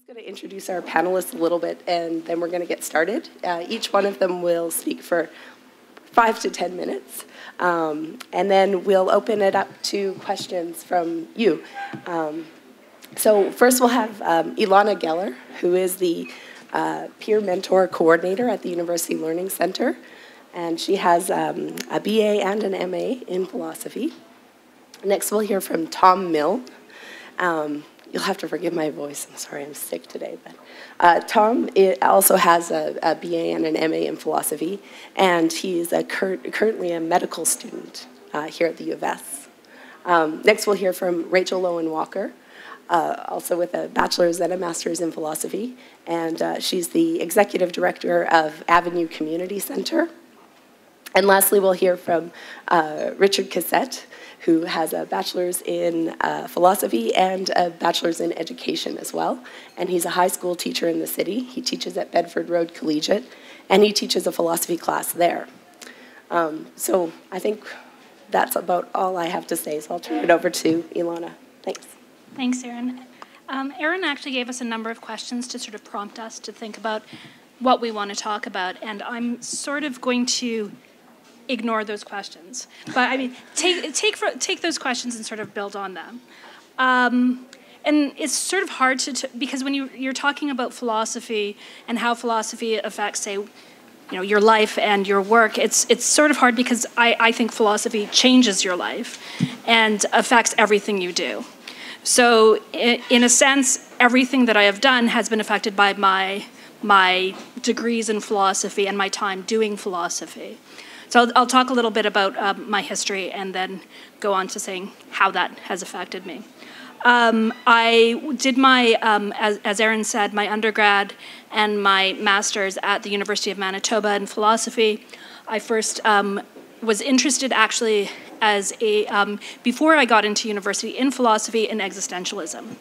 going to introduce our panelists a little bit, and then we're going to get started. Each one of them will speak for 5 to 10 minutes, and then we'll open it up to questions from you. So first we'll have Elana Geller, who is the Peer Mentor Coordinator at the University Learning Center, and she has a BA and an MA in philosophy. Next we'll hear from Tom Milne. You'll have to forgive my voice. I'm sorry, I'm sick today. But Tom also has a BA and an MA in philosophy, and he's currently a medical student here at the U of S. Next, we'll hear from Rachel Lowen Walker, also with a bachelor's and a master's in philosophy, and she's the executive director of Avenue Community Center. And lastly, we'll hear from Richard Cossette, who has a bachelor's in philosophy and a bachelor's in education as well. And he's a high school teacher in the city. He teaches at Bedford Road Collegiate, and he teaches a philosophy class there. So I think that's about all I have to say, so I'll turn it over to Elana. Thanks. Thanks, Erin. Erin actually gave us a number of questions to sort of prompt us to think about what we want to talk about, and I'm sort of going to ignore those questions. But I mean, take those questions and sort of build on them. And it's sort of hard because when you're talking about philosophy and how philosophy affects, say, your life and your work, it's sort of hard because I think philosophy changes your life and affects everything you do. So in a sense, everything that I have done has been affected by my degrees in philosophy and my time doing philosophy. So I'll talk a little bit about my history and then go on to saying how that has affected me. I did my, as Erin said, my undergrad and my master's at the University of Manitoba in philosophy. I first was interested actually as before I got into university in philosophy and existentialism.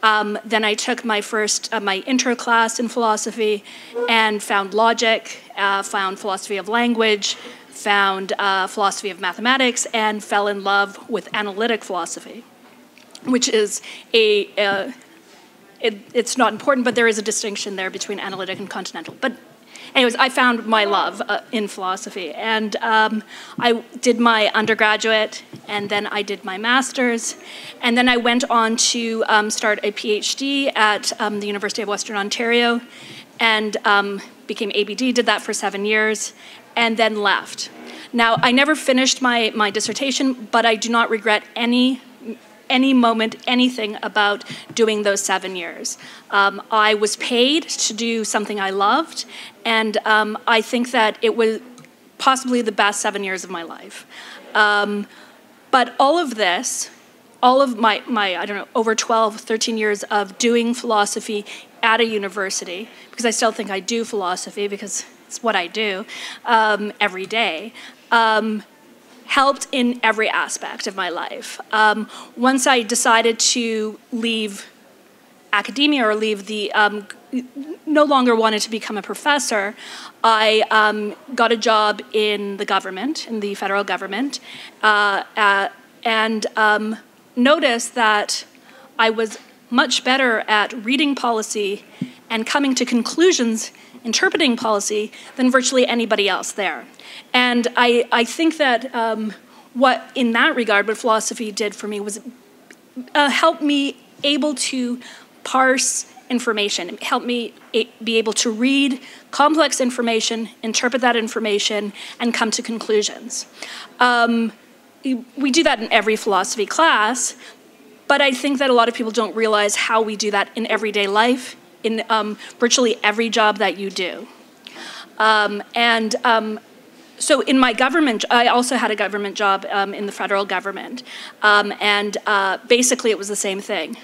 Then I took my first, my intro class in philosophy and found logic, found philosophy of language, found philosophy of mathematics, and fell in love with analytic philosophy, which is it's not important, but there is a distinction there between analytic and continental. But anyways, I found my love in philosophy, and I did my undergraduate, and then I did my master's, and then I went on to start a PhD at the University of Western Ontario, and became ABD, did that for 7 years, and then left. Now, I never finished my dissertation, but I do not regret any moment, anything about doing those 7 years. I was paid to do something I loved, and I think that it was possibly the best 7 years of my life. But all of this, all of my I don't know, over 12, 13 years of doing philosophy at a university, because I still think I do philosophy because it's what I do every day, helped in every aspect of my life. Once I decided to leave academia or leave the, no longer wanted to become a professor, I got a job in the government, in the federal government, and noticed that I was much better at reading policy and coming to conclusions, interpreting policy, than virtually anybody else there. And I think that what, in that regard, what philosophy did for me was help me able to parse information. It helped me be able to read complex information, interpret that information, and come to conclusions. We do that in every philosophy class, but I think that a lot of people don't realize how we do that in everyday life, in virtually every job that you do. So in my government, I also had a government job in the federal government, and basically it was the same thing.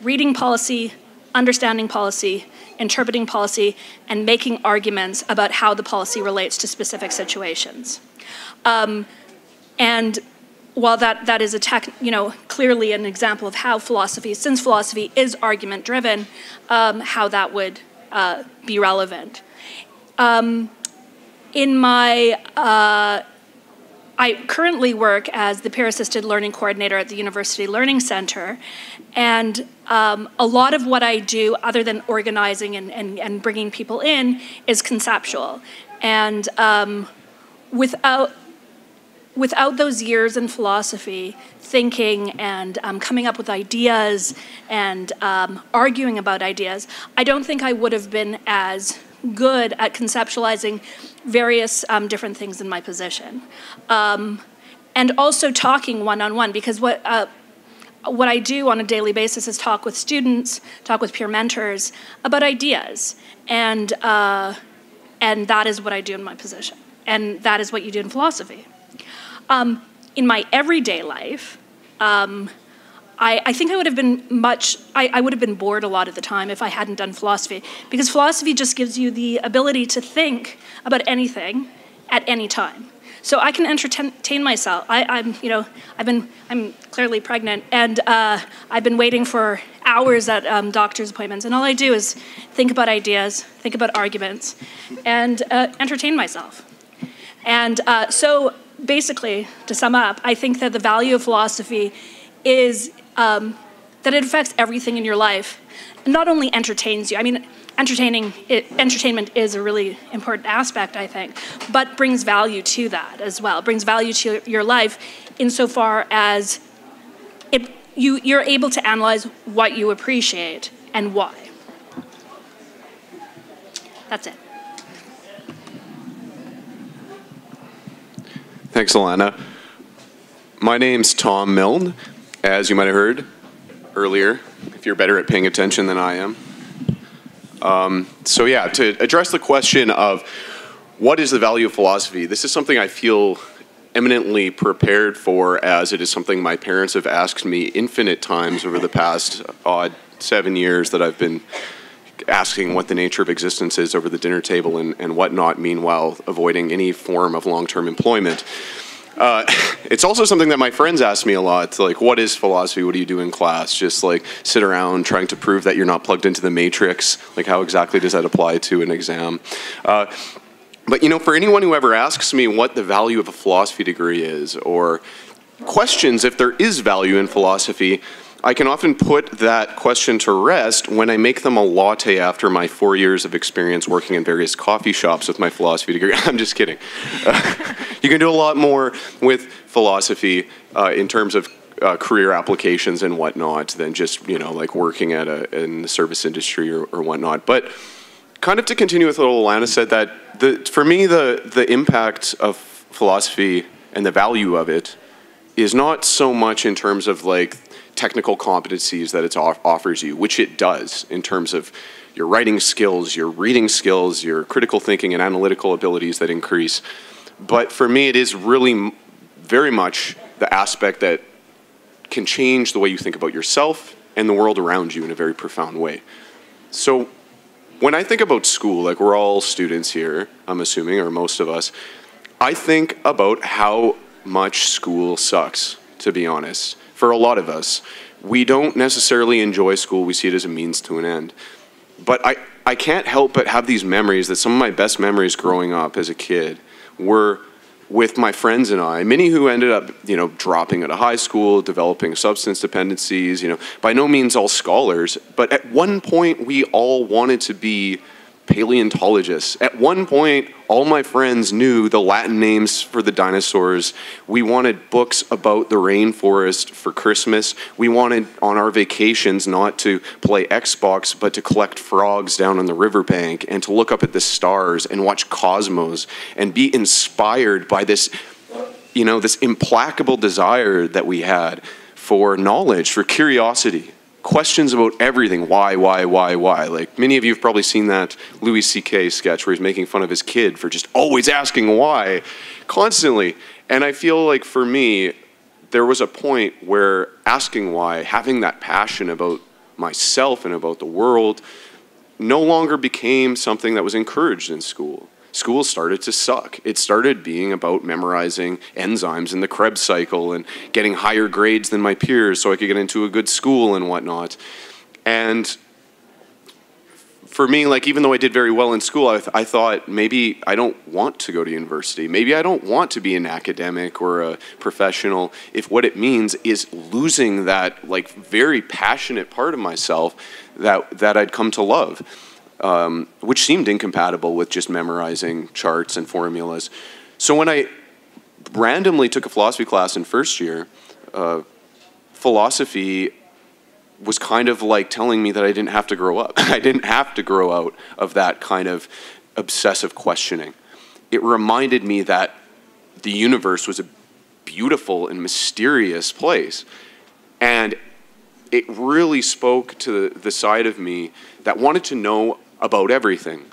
Reading policy, understanding policy, interpreting policy, and making arguments about how the policy relates to specific situations. And while that is clearly an example of how philosophy, since philosophy is argument-driven, how that would be relevant. I I currently work as the peer-assisted learning coordinator at the University Learning Center, and a lot of what I do, other than organizing and bringing people in, is conceptual. And without those years in philosophy, thinking and coming up with ideas and arguing about ideas, I don't think I would have been as good at conceptualizing various different things in my position. And also talking one-on-one, because what I do on a daily basis is talk with students, talk with peer mentors about ideas. And that is what I do in my position. And that is what you do in philosophy. In my everyday life, I think I would have been I would have been bored a lot of the time if I hadn't done philosophy, because philosophy just gives you the ability to think about anything at any time. So I can entertain myself. I'm clearly pregnant, and I've been waiting for hours at doctor's appointments, and all I do is think about ideas, think about arguments, and entertain myself. And so basically, to sum up, I think that the value of philosophy is that it affects everything in your life. It not only entertains you, I mean, entertainment is a really important aspect, I think, but brings value to that as well. Brings value to your life insofar as you're able to analyze what you appreciate and why. That's it. Thanks, Elana. My name's Tom Milne, as you might have heard earlier, if you're better at paying attention than I am. So yeah, to address the question of what is the value of philosophy, this is something I feel eminently prepared for, as it is something my parents have asked me infinite times over the past 7 years that I've been asking what the nature of existence is over the dinner table and whatnot, meanwhile avoiding any form of long-term employment. It's also something that my friends ask me a lot, like, what is philosophy? What do you do in class? Just like sit around trying to prove that you're not plugged into the matrix. Like, how exactly does that apply to an exam? But, you know, for anyone who ever asks me what the value of a philosophy degree is, or questions if there is value in philosophy, I can often put that question to rest when I make them a latte after my 4 years of experience working in various coffee shops with my philosophy degree. I'm just kidding. You can do a lot more with philosophy in terms of career applications and whatnot than just, you know, like working at in the service industry or whatnot. But kind of to continue with what Elana said, that for me the impact of philosophy and the value of it is not so much in terms of like technical competencies that it offers you, which it does in terms of your writing skills, your reading skills, your critical thinking and analytical abilities that increase. But for me, it is really very much the aspect that can change the way you think about yourself and the world around you in a very profound way. So when I think about school, like we're all students here, I'm assuming, or most of us, I think about how much school sucks, to be honest. For a lot of us, we don't necessarily enjoy school. We see it as a means to an end. But I can't help but have these memories that some of my best memories growing up as a kid were with my friends and I, many who ended up, you know, dropping out of high school, developing substance dependencies, you know, by no means all scholars, but at one point we all wanted to be paleontologists. At one point, all my friends knew the Latin names for the dinosaurs. We wanted books about the rainforest for Christmas. We wanted, on our vacations, not to play Xbox, but to collect frogs down on the riverbank and to look up at the stars and watch cosmos and be inspired by this, you know, this implacable desire that we had for knowledge, for curiosity. Questions about everything. Why? Like, many of you have probably seen that Louis C.K. sketch where he's making fun of his kid for just always asking why, constantly. And I feel like for me, there was a point where asking why, having that passion about myself and about the world, no longer became something that was encouraged in school. School started to suck. It started being about memorizing enzymes in the Krebs cycle and getting higher grades than my peers so I could get into a good school and whatnot. And for me, like, even though I did very well in school, I thought maybe I don't want to go to university. Maybe I don't want to be an academic or a professional if what it means is losing that, like, very passionate part of myself that I'd come to love, which seemed incompatible with just memorizing charts and formulas. So when I randomly took a philosophy class in first year, philosophy was kind of like telling me that I didn't have to grow up. I didn't have to grow out of that kind of obsessive questioning. It reminded me that the universe was a beautiful and mysterious place. And it really spoke to the side of me that wanted to know about everything.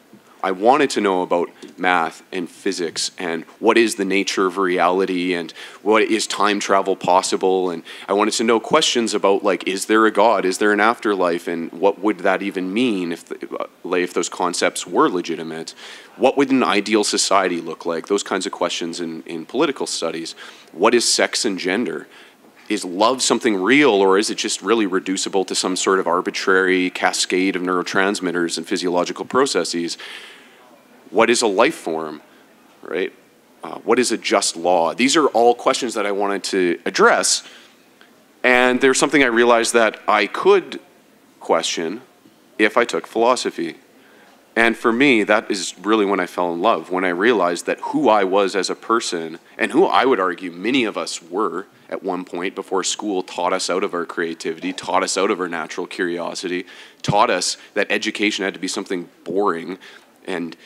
I wanted to know about math and physics and what is the nature of reality and what is time travel possible, and I wanted to know questions about, like, is there a God, is there an afterlife, and what would that even mean if those concepts were legitimate? What would an ideal society look like? Those kinds of questions in political studies. What is sex and gender? Is love something real, or is it just really reducible to some sort of arbitrary cascade of neurotransmitters and physiological processes? What is a life form, right? What is a just law? These are all questions that I wanted to address, and there's something I realized that I could question if I took philosophy. And for me, that is really when I fell in love, when I realized that who I was as a person, and who I would argue many of us were at one point before school taught us out of our creativity, taught us out of our natural curiosity, taught us that education had to be something boring and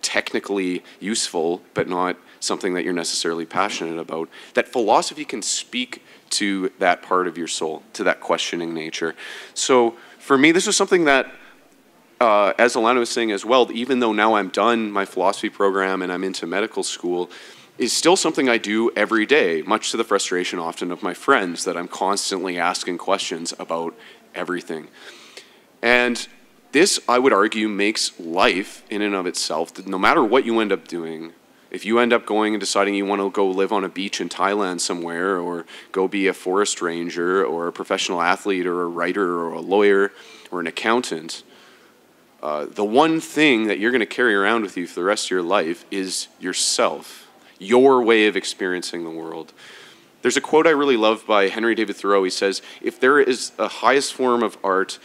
technically useful, but not something that you're necessarily passionate about, that philosophy can speak to that part of your soul, to that questioning nature. So for me, this was something that, as Elana was saying as well, even though now I'm done my philosophy program and I'm into medical school, is still something I do every day, much to the frustration often of my friends, that I'm constantly asking questions about everything. And this, I would argue, makes life in and of itself, that no matter what you end up doing, if you end up going and deciding you want to go live on a beach in Thailand somewhere, or go be a forest ranger, or a professional athlete, or a writer, or a lawyer, or an accountant, the one thing that you're going to carry around with you for the rest of your life is yourself, your way of experiencing the world. There's a quote I really love by Henry David Thoreau. He says, if there is a highest form of art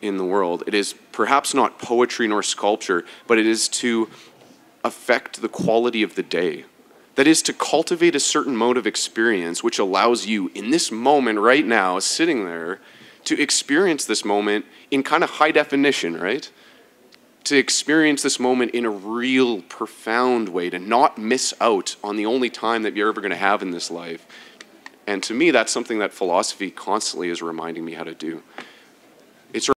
in the world, it is perhaps not poetry nor sculpture, but it is to affect the quality of the day. That is to cultivate a certain mode of experience which allows you in this moment right now, sitting there, to experience this moment in kind of high definition, right? To experience this moment in a real profound way, to not miss out on the only time that you're ever going to have in this life. And to me, that's something that philosophy constantly is reminding me how to do.